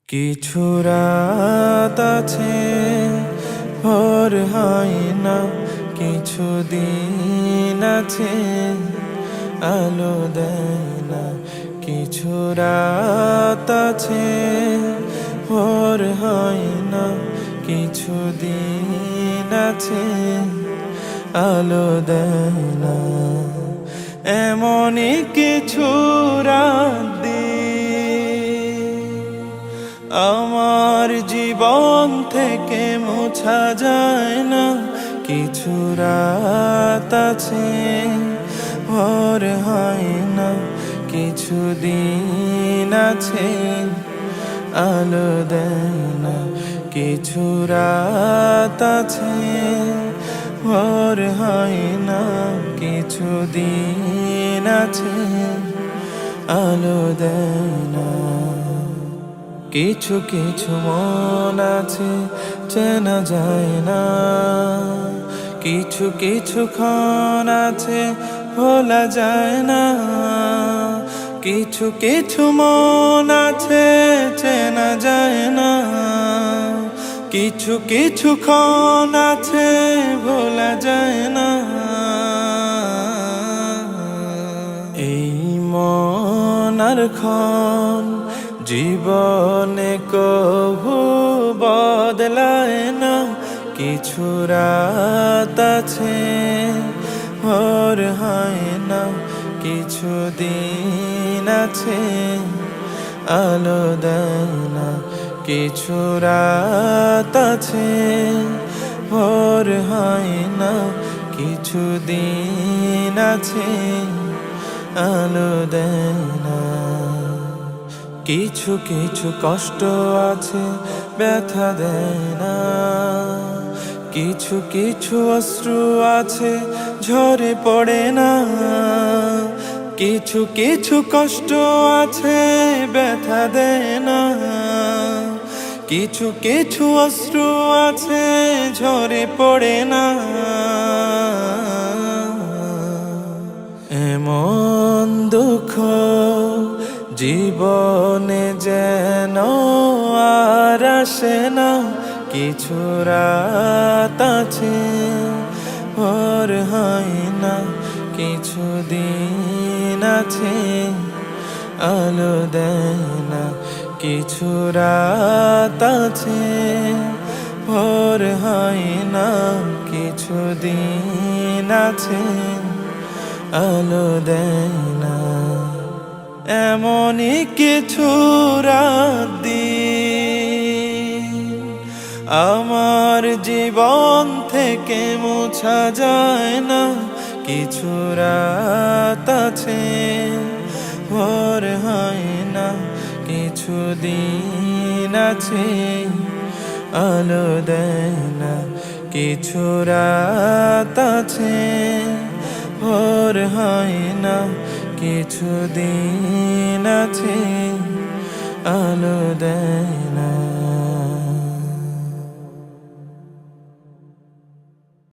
কিছু রাত আছে ভোর হয় না, কিছু দিন আছে আলো দেয় না। কিছু রাত আছে ভোর হয় না, কিছু দিন আছে আলো দেয় না। এমনই কিছু রাত আমার জীবন থেকে মোছা যায় না। কিছু রাত আছে ভোর হয় না, কিছু দিন আছে আলো দেয় না। কিছু রাত আছে ভোর হয় না, কিছু দিন আছে আলো দেয় না। কিছু কিছু মন আছে চেনা যায় না, কিছু কিছু ক্ষণ আছে ভোলা যায় না। কিছু কিছু মন আছে চেনা যায় না, কিছু কিছু ক্ষণ আছে ভোলা যায় না। এই মন আর ক্ষণ জীবনে কভু বদলায় না। কিছু রাত আছে ভোর হয় না, কিছু দিন আছে আলো দেয় না। কিছু রাত আছে ভোর হয় না, কিছু দিন আছে আলো দেয় না। কিছু কিছু কষ্ট আছে ব্যথা দেয় না, কিছু কিছু অশ্রু আছে ঝরে পড়ে না। কিছু কিছু কষ্ট আছে ব্যথা দেয় না, কিছু কিছু অশ্রু আছে ঝরে পড়ে না। এমন দুঃখ জীবনে যেন আর আসে না। কিছু রাত আছে ভোর হয় না, কিছু দিন আছে আলো দেয় না। কিছু রাত আছে ভোর হয় না, কিছু দিন আছে আলো দেয় না। এমনই কিছু রাত আমার জীবন থেকে মোছা যায় না। কিছু রাত আছে ভোর হয় না, কিছু দিন আছে আলো দেয় না। কিছু রাত আছে ভোর হয় না, কিছু দিন আছে আলো দেয় না।